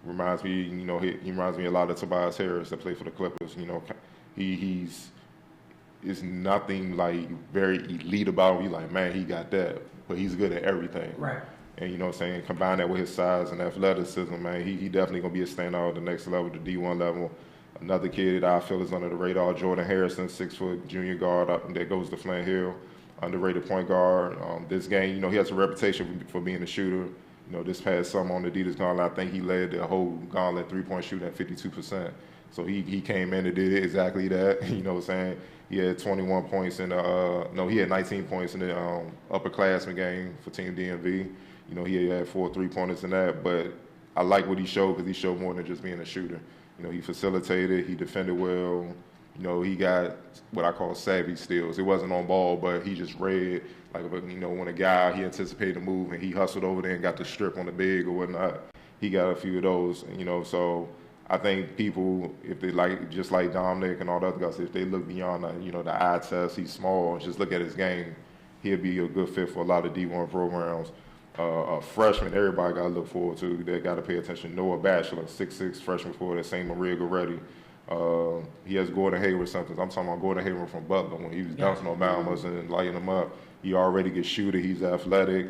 S3: Reminds me, he reminds me a lot of Tobias Harris that played for the Clippers. He's nothing like very elite about him. You're like, man, he got that, but he's good at everything.
S1: Right.
S3: And combine that with his size and athleticism, man, he definitely gonna be a standout at the next level, the D1 level. Another kid that I feel is under the radar, Jordan Harrison, 6-foot junior guard that goes to Flint Hill, underrated point guard. This game, he has a reputation for being a shooter. This past summer on the Adidas Gauntlet, I think he led the whole Gauntlet three-point shooting at 52%. So he came in and did exactly that. He had 21 points in he had 19 points in the upperclassmen game for Team DMV. He had 4 3-pointers in that, but I like what he showed because he showed more than just being a shooter. He facilitated, he defended well. He got what I call savvy steals. It wasn't on ball, but he just read, like, when a guy, he anticipated a move and he hustled over there and got the strip on the big or whatnot. He got a few of those, so I think people, if they just like Dominic and all the other guys, if they look beyond the eye test, he's small, just look at his game, he'll be a good fit for a lot of D1 programs. A freshman, everybody got to look forward to. They got to pay attention. Noah Batchelor, 6'6", freshman forward, that same Maria Goretti. He has Gordon Hayward something. I'm talking about Gordon Hayward from Butler when he was dunking on Bama's and lighting them up. He already gets shooter. He's athletic.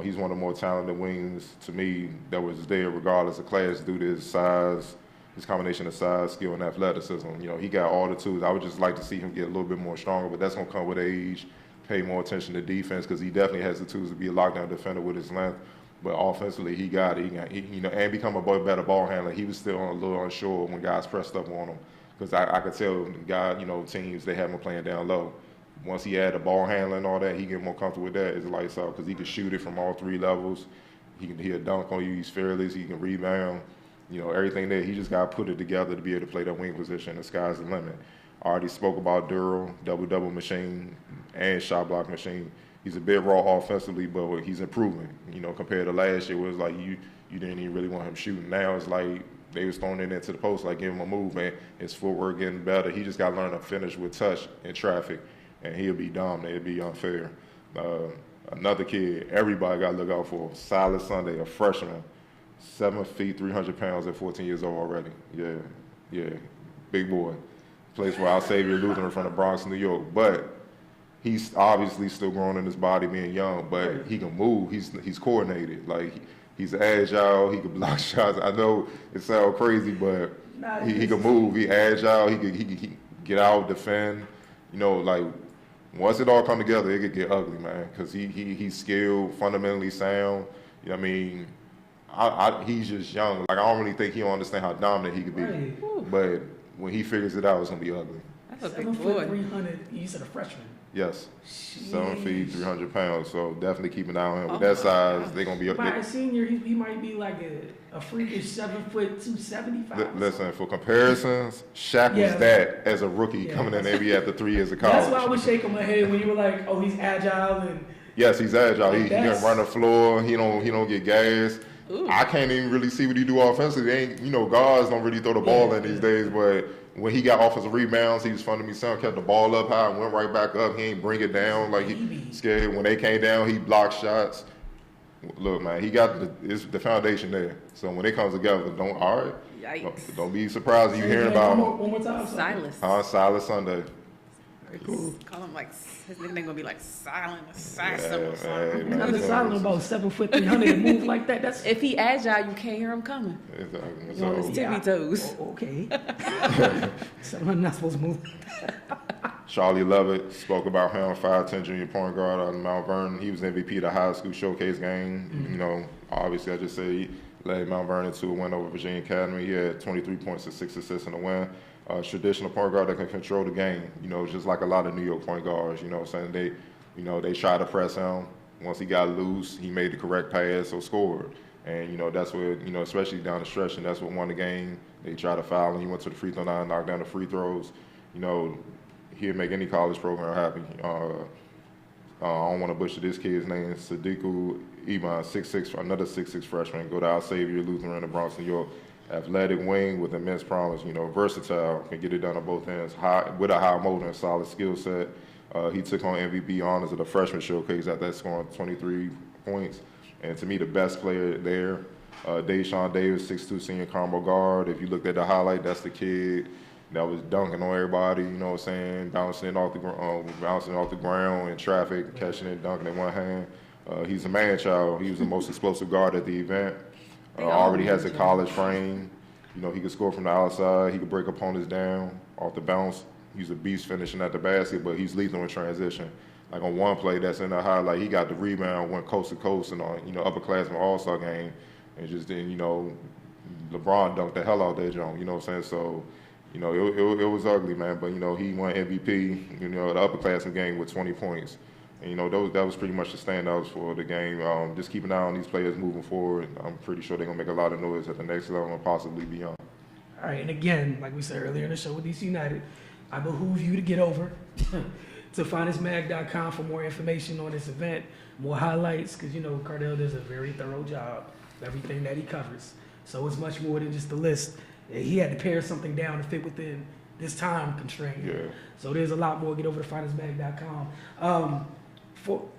S3: He's one of the more talented wings to me that was there regardless of class due to his size, his combination of size, skill, and athleticism. He got all the tools. I would just like to see him get a little bit more stronger, but that's going to come with age. Pay more attention to defense because he definitely has the tools to be a lockdown defender with his length. But offensively, he got it. And become a better ball handler. He was still a little unsure when guys pressed up on him because I could tell the guy, teams, they have him playing down low. Once he had the ball handling and all that, he get more comfortable with that. It's lights out because he can shoot it from all 3 levels. He'll dunk on you. He's fearless. He can rebound. Everything there. He just got to put it together to be able to play that wing position. The sky's the limit. I already spoke about Durrell, double machine, and shot block machine. He's a bit raw offensively, but he's improving. Compared to last year, where it was like you didn't even really want him shooting. Now it's like they was throwing it into the post, like give him a move, man. His footwork getting better. He just got to learn to finish with touch in traffic, and he'll be dominant. It'll be unfair. Another kid, everybody got to look out for. Silas Sunday, a freshman, 7 feet, 300 pounds at 14 years old already. Yeah, big boy. Plays for Our Savior Lutheran from the Bronx, New York. But he's obviously still growing in his body, being young, but he can move. He's coordinated. Like, he's agile. He can block shots. I know it sounds crazy, but he can move. He agile. He can get out, defend. Once it all come together, it could get ugly, man, because he's skilled, fundamentally sound. He's just young. Like, I don't really think he'll understand how dominant he could be.
S1: Right.
S3: But when he figures it out, it's going to be ugly.
S4: That's a big
S1: 7
S4: boy.
S1: foot 300. You said a freshman.
S3: Yes.
S1: Jeez.
S3: 7 feet, 300 pounds. So definitely keep an eye on him. With that size, they're going to be
S1: By a senior, he might be like a freakish 7 foot 275.
S3: Listen, for comparisons, Shaq was that as a rookie coming in the NBA after 3 years of college.
S1: That's why I was shaking my head when you were like, oh, he's agile and
S3: Yes, he's agile. He can
S1: That's-
S3: run the floor. He don't get gas.
S4: Ooh.
S3: I can't even really see what he do offensively. They ain't, guards don't really throw the ball in these days. But when he got offensive rebounds, he was fun to me. Son kept the ball up high and went right back up. He ain't bring it down like he scared. When they came down, he blocked shots. Look, man, he got the foundation there. So when it comes together,
S4: Yikes.
S3: don't be surprised if you hearing about
S1: one more time.
S4: Silas.
S3: Silas Sunday.
S4: Cool. Call him his nickname gonna be like Silent Assassin or something.
S3: man,
S1: Another silent about 7 foot 300 and move like that. That's
S4: If he agile, you can't hear him coming.
S3: Exactly.
S4: On his
S3: So,
S4: tippy toes.
S1: okay. So I'm not supposed to move.
S3: Charlie Lovett spoke about him, 5'10" junior point guard out of Mount Vernon. He was MVP of the high school showcase game. Obviously I just say he led Mount Vernon to a win over Virginia Academy. He had 23 points and 6 assists in the win. Traditional point guard that can control the game, just like a lot of New York point guards, saying they tried to press him. Once he got loose, he made the correct pass or scored. And, that's what, especially down the stretch, and that's what won the game. They tried to foul him. He went to the free throw line, knocked down the free throws. He'd make any college program happy. I don't want to butcher this kid's name, Sadiku Iman, 6'6", another 6'6" freshman, go to Our Savior Lutheran in the Bronx, New York. Athletic wing with immense promise, versatile, can get it done on both ends, with a high motor and solid skill set. He took on MVP honors at the freshman showcase after scoring 23 points. And to me, the best player there, Deshawn Davis, 6'2" senior combo guard. If you looked at the highlight, that's the kid that was dunking on everybody, bouncing off the ground in traffic, catching it, dunking in one hand. He's a man-child. He was the most explosive guard at the event. Already has a college frame. He could score from the outside. He could break opponents down off the bounce. He's a beast finishing at the basket, but he's lethal in transition. Like on one play that's in the highlight, he got the rebound, went coast to coast, and upperclassman All-Star game, and just then LeBron dunked the hell out that joint. You know what I'm saying? So it was ugly, man. But he won MVP. The upperclassman game with 20 points. And, that was pretty much the standouts for the game. Just keep an eye on these players moving forward. I'm pretty sure they're going to make a lot of noise at the next level and possibly beyond.
S1: All right, and again, like we said earlier in the show with DC United, I behoove you to get over to finestmag.com for more information on this event, more highlights, because, Cardell does a very thorough job of everything that he covers. So it's much more than just a list. He had to pare something down to fit within this time constraint.
S3: Yeah.
S1: So there's a lot more. Get over to finestmag.com.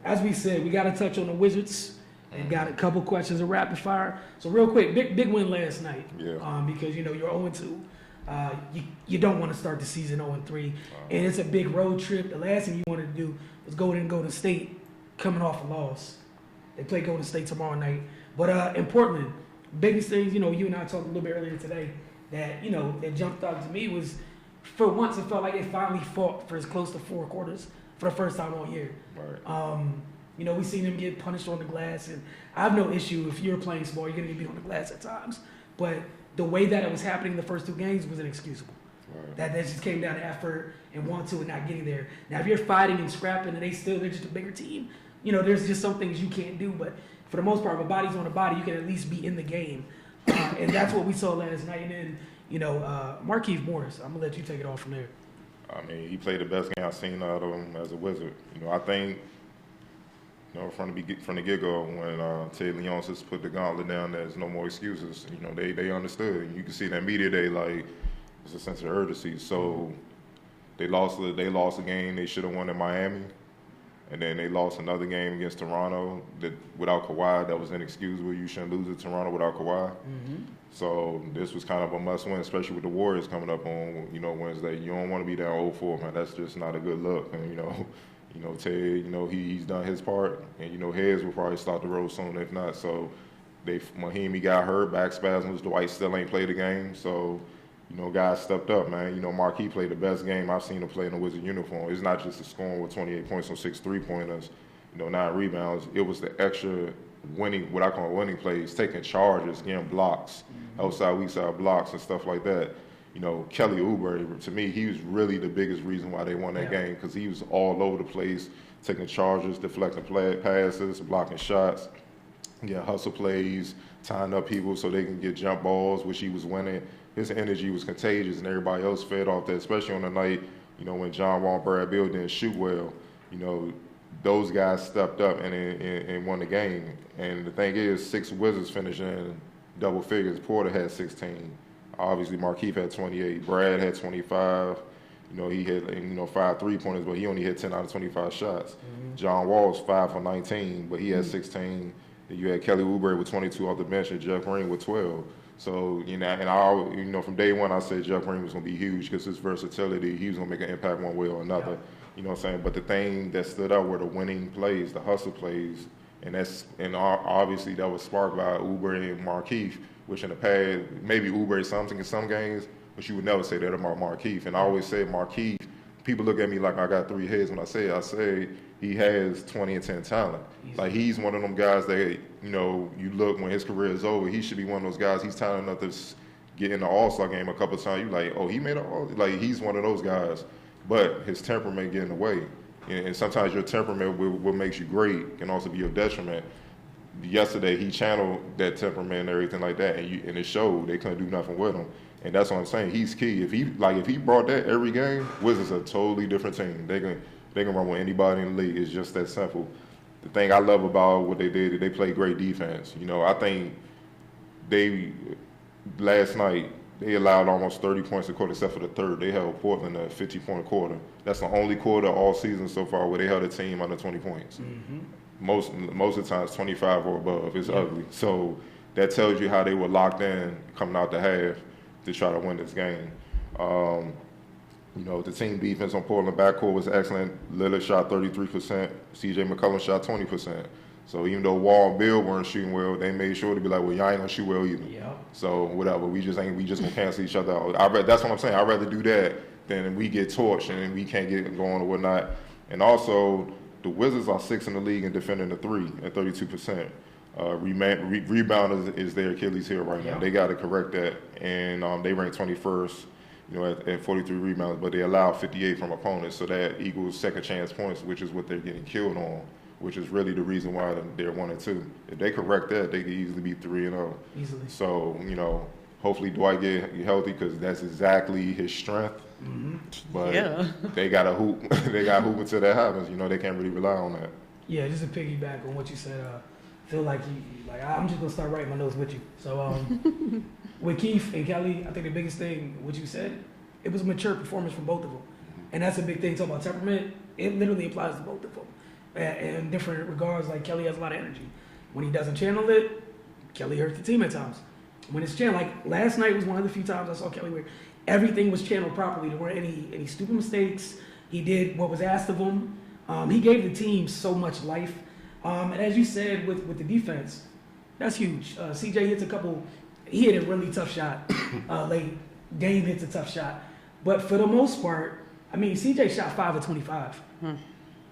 S1: As we said, we got to touch on the Wizards and got a couple questions of rapid fire. So real quick, big win last night.
S3: Yeah.
S1: Because you're 0-2. You don't want to start the season 0-3, and it's a big road trip. The last thing you wanted to do was go in Golden State, coming off a loss. They play Golden State tomorrow night. But in Portland, biggest things, you and I talked a little bit earlier today that that jumped out to me was, for once it felt like they finally fought for as close to 4 quarters for the first time all year.
S3: Right.
S1: We seen them get punished on the glass, and I have no issue if you're playing small, you're going to get beat on the glass at times. But the way that it was happening the first 2 games was inexcusable.
S3: Right.
S1: That just came down to effort and want to and not getting there. Now, if you're fighting and scrapping and they're just a bigger team, there's just some things you can't do. But for the most part, if a body's on a body, you can at least be in the game. And that's what we saw last night. And then, Markieff Morris, I'm going to let you take it off from there.
S3: I mean, he played the best game I've seen out of him as a Wizard. I think, from the get-go, when Ted Leonsis put the gauntlet down, there's no more excuses. They understood. You can see that media day, like, it's a sense of urgency. So they lost a game they should have won in Miami, and then they lost another game against Toronto that without Kawhi. That was inexcusable. You shouldn't lose to Toronto without Kawhi. Mm-hmm. So this was kind of a must-win, especially with the Warriors coming up on Wednesday. You don't want to be down 0-4, man. That's just not a good look. And Ted, he's done his part, and Heads will probably start the road soon if not. So Mahimi got hurt, back spasms. Dwight still ain't played the game, so guys stepped up, man. Marquis played the best game I've seen him play in a Wizard uniform. It's not just the scoring with 28 points on 6 3-pointers, 9 rebounds. It was the extra winning, what I call winning plays, taking charges, getting blocks, outside, weak side blocks and stuff like that. Kelly Oubre, to me, he was really the biggest reason why they won that game, because he was all over the place, taking charges, deflecting passes, blocking shots, getting hustle plays, tying up people so they can get jump balls, which he was winning. His energy was contagious, and everybody else fed off that, especially on the night, when John Wall and Brad Beal didn't shoot well. those guys stepped up and won the game. And the thing is, 6 Wizards finished in double figures. Porter had 16. Obviously, Markieff had 28. Brad had 25. You know, he had 5 3-pointers, but he only hit 10 out of 25 shots. John Wall's 5 for 19, but he had 16. You had Kelly Oubre with 22 off the bench and Jeff Green with 12. So, from day one, I said Jeff Green was going to be huge because his versatility, he was going to make an impact one way or another. You know what I'm saying? But the thing that stood out were the winning plays, the hustle plays, and obviously that was sparked by Oubre and Markieff, which in the past, maybe Oubre something in some games, but you would never say that about Markieff. And I always say Markieff, people look at me like I got 3 heads when I say he has 20 and 10 talent. Like, he's one of them guys that, you look when his career is over, he should be one of those guys, he's talented enough to get in the All-Star game a couple of times. You like, oh, he made an All-Star? Like, he's one of those guys. But his temperament get in the way. And sometimes your temperament, what makes you great, can also be your detriment. Yesterday, he channeled that temperament and everything like that, and it showed. They couldn't do nothing with him. And that's what I'm saying. He's key. If he brought that every game, Wizards a totally different team. They can run with anybody in the league. It's just that simple. The thing I love about what they did is they played great defense. I think last night, they allowed almost 30 points a quarter, except for the third. They held Portland a 50-point quarter. That's the only quarter all season so far where they held a team under 20 points. Most of the times, 25 or above. It's ugly. So that tells you how they were locked in coming out the half to try to win this game. The team defense on Portland backcourt was excellent. Lillard shot 33%. C.J. McCollum shot 20%. So even though Wall and Bill weren't shooting well, they made sure to be like, well, y'all ain't gonna shoot well either. Yeah. So whatever, we just gonna cancel each other out. That's what I'm saying. I'd rather do that than we get torched and we can't get going or whatnot. And also, the Wizards are 6th in the league in defending the 3 at 32%. Rebound is their Achilles heel right now. They got to correct that, and they rank 21st. At 43 rebounds, but they allow 58 from opponents, so that equals second chance points, which is what they're getting killed on, which is really the reason why they're 1-2. If they correct that, they could easily be 3-0. Easily. So, hopefully Dwight get healthy because that's exactly his strength. But they got to hoop. They got to hoop until that happens. They can't really rely on that.
S1: Yeah, just to piggyback on what you said, feel like I'm just gonna start writing my notes with you. So with Keith and Kelly, I think the biggest thing, what you said, it was a mature performance from both of them, and that's a big thing. Talking about temperament, it literally applies to both of them, in different regards. Like, Kelly has a lot of energy. When he doesn't channel it, Kelly hurts the team at times. When it's channeled, like last night was one of the few times I saw Kelly where everything was channeled properly. There weren't any stupid mistakes. He did what was asked of him. He gave the team so much life. And as you said with the defense, that's huge. CJ hits a couple. He hit a really tough shot late. Dame hits a tough shot. But for the most part, I mean, CJ shot 5 of 25.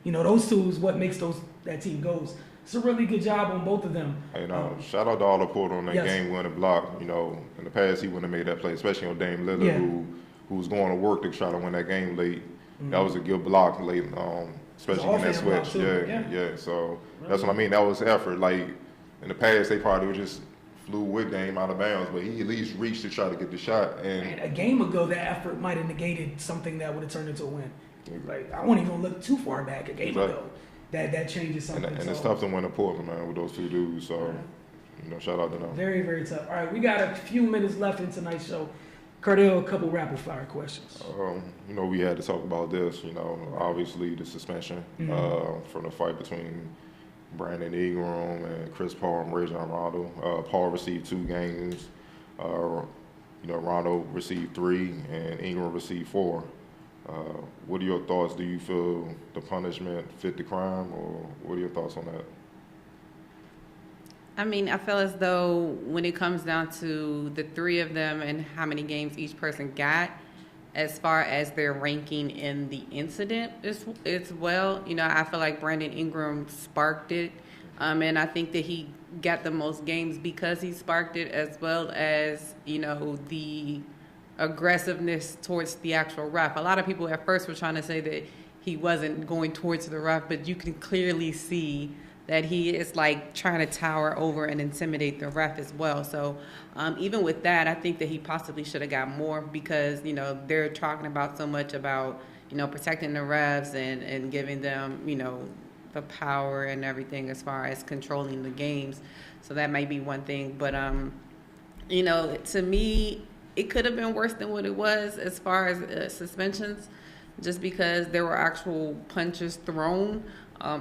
S1: Those two is what makes that team goes. It's a really good job on both of them.
S3: Hey, shout out to Otto Porter on that game-winning block. In the past, he wouldn't have made that play, especially on Dame Lillard, who was going to work to try to win that game late. That was a good block late, especially in that switch. So that's what I mean. That was effort. Like, in the past, they probably would just flew with Dame out of bounds, but he at least reached to try to get the shot. And
S1: a game ago, that effort might have negated something that would have turned into a win. Like, I won't even look too far back. A game ago, that changes something.
S3: And it's tough to win in Portland, man, with those two dudes. So, shout out to them.
S1: Very, very tough. All right, we got a few minutes left in tonight's show. Cardell, a couple rapid fire questions.
S3: We had to talk about this. Obviously the suspension from the fight between Brandon Ingram and Chris Paul and Rajon Rondo. Paul received 2 games. Rondo received 3, and Ingram received 4. What are your thoughts? Do you feel the punishment fit the crime, or what are your thoughts on that?
S4: I mean, I feel as though when it comes down to the 3 of them and how many games each person got, as far as their ranking in the incident as well, I feel like Brandon Ingram sparked it. And I think that he got the most games because he sparked it, as well as, the aggressiveness towards the actual ref. A lot of people at first were trying to say that he wasn't going towards the ref, but you can clearly see that he is like trying to tower over and intimidate the ref as well. So even with that, I think that he possibly should have got more because, they're talking about so much about, protecting the refs and giving them, the power and everything as far as controlling the games. So that might be one thing. But, you know, to me, it could have been worse than what it was as far as suspensions, just because there were actual punches thrown.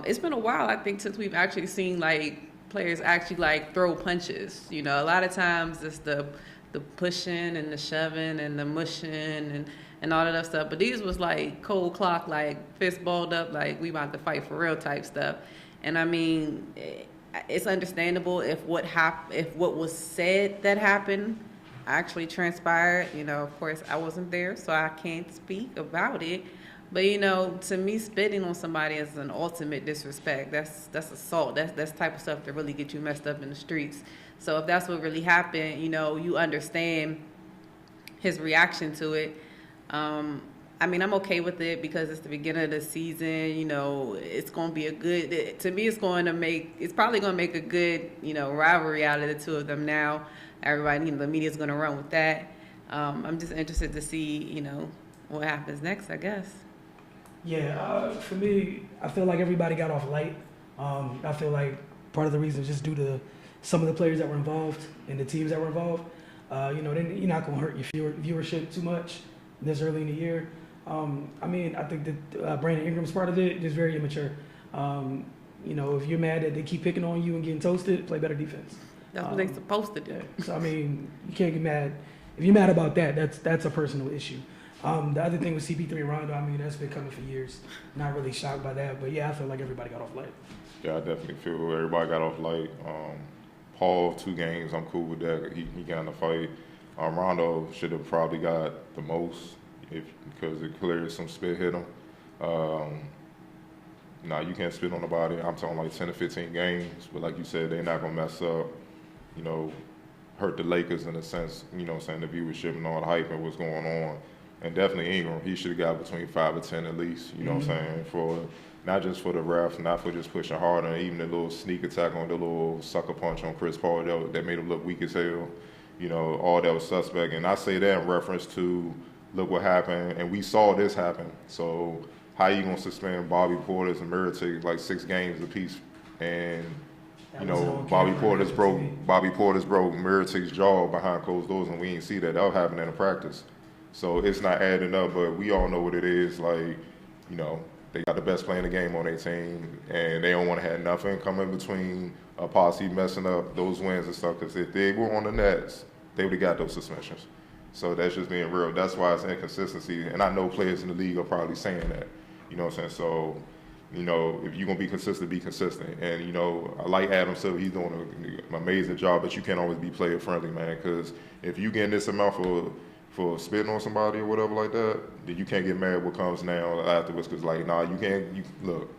S4: It's been a while, I think, since we've actually seen, like, players actually, like, throw punches. You know, a lot of times it's the pushing and the shoving and the mushing and all of that stuff. But these was, like, cold clock, like, fist balled up, like, we about to fight for real type stuff. And, I mean, it's understandable if what was said that happened actually transpired. You know, of course, I wasn't there, so I can't speak about it. But, you know, to me, spitting on somebody is an ultimate disrespect. That's assault. That's type of stuff that really get you messed up in the streets. So if that's what really happened, you know, you understand his reaction to it. I mean, I'm okay with it because it's the beginning of the season. You know, it's going to be to me, it's probably going to make a good, you know, rivalry out of the two of them now. Everybody, you know, the media's going to run with that. I'm just interested to see, you know, what happens next, I guess.
S1: Yeah, for me, I feel like everybody got off light. I feel like part of the reason is just due to some of the players that were involved and the teams that were involved. You know, you're not going to hurt your viewership too much this early in the year. I mean, I think that Brandon Ingram's part of it is very immature. You know, if you're mad that they keep picking on you and getting toasted, play better defense.
S4: That's what they're supposed to do.
S1: Yeah. So, I mean, you can't get mad. If you're mad about that, that's a personal issue. The other thing with CP3 and Rondo, I mean, that's been coming for years. Not really shocked by that, but yeah, I feel like everybody got off light.
S3: Yeah, I definitely feel everybody got off light. Paul, 2 games, I'm cool with that. He got in the fight. Rondo should have probably got the most because it clearly some spit hit him. Nah, you can't spit on nobody. I'm talking like 10 to 15 games, but like you said, they're not gonna mess up. You know, hurt the Lakers in a sense. You know, saying the viewership and all the hype and what's going on. And definitely Ingram, he should have got between 5 or 10 at least. You know what I'm saying? For not just for the ref, not for just pushing hard, and even the little sneak attack on the little sucker punch on Chris Paul that made him look weak as hell. You know, all that was suspect. And I say that in reference to look what happened, and we saw this happen. So how you gonna suspend Bobby Portis and Mirotic like 6 games apiece? And you know, Bobby Portis broke Mirotic's jaw behind closed doors, and we didn't see that. That was happening in practice. So it's not adding up, but we all know what it is. Like, you know, they got the best player in the game on their team, and they don't want to have nothing coming between a posse messing up those wins and stuff. Because if they were on the Nets, they would have got those suspensions. So that's just being real. That's why it's inconsistency. And I know players in the league are probably saying that. You know what I'm saying? So, you know, if you're going to be consistent, be consistent. And, you know, I like Adam Silver. He's doing an amazing job, but you can't always be player friendly, man. Because if you get this amount for spitting on somebody or whatever like that, then you can't get mad what comes now afterwards. Because, like, nah, look,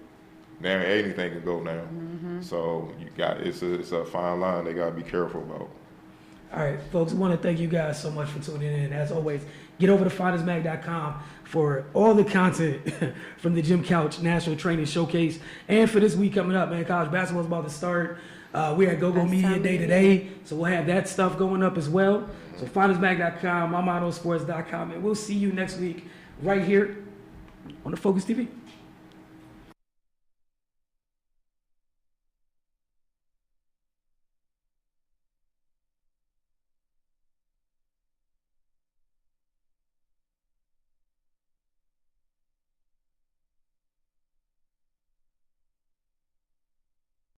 S3: now anything can go now. Mm-hmm. So it's a fine line they got to be careful about.
S1: All right, folks, I want to thank you guys so much for tuning in. As always, get over to findersmag.com for all the content from the Gym Couch National Training Showcase. And for this week coming up, man, college basketball is about to start. We're at GoGo Media Day today, so we'll have that stuff going up as well. So findersmag.com, mymotosports.com, and we'll see you next week right here on the Focus TV.